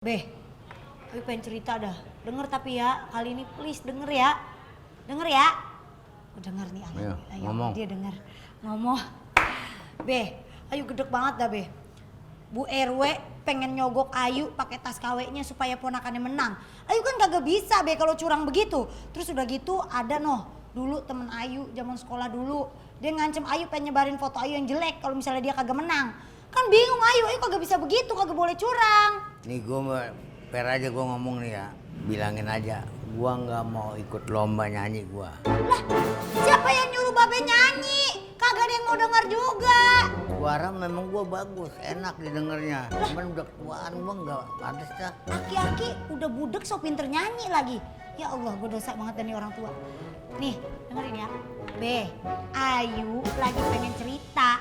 Beh, Ayu pengen cerita dah. Denger tapi ya, kali ini please denger ya. Denger ya. Oh, denger nih Ayu. Ayo, ngomong. dia denger. Ngomong. Beh, Ayu gedek banget dah, Beh. Bu RW pengen nyogok Ayu pakai tas KW-nya supaya ponakannya menang. Ayu kan kagak bisa, Beh, kalau curang begitu. Terus udah gitu ada dulu temen Ayu zaman sekolah dulu. Dia ngancem Ayu pengen nyebarin foto Ayu yang jelek kalau misalnya dia kagak menang. Kan bingung Ayu kagak bisa begitu, kagak boleh curang. Nih per aja gue ngomong nih ya, bilangin aja, gue nggak mau ikut lomba nyanyi gue. Lah, siapa yang nyuruh Babe nyanyi? Kagak ada yang mau denger juga. Suara memang gue bagus, enak didengarnya. Cuman udah ketuaan gue nggak pantas dah. Aki-aki udah budek so pinter nyanyi lagi. Ya Allah, gue dosa banget dari orang tua. Nih, dengerin ya. Be, Ayu lagi pengen cerita.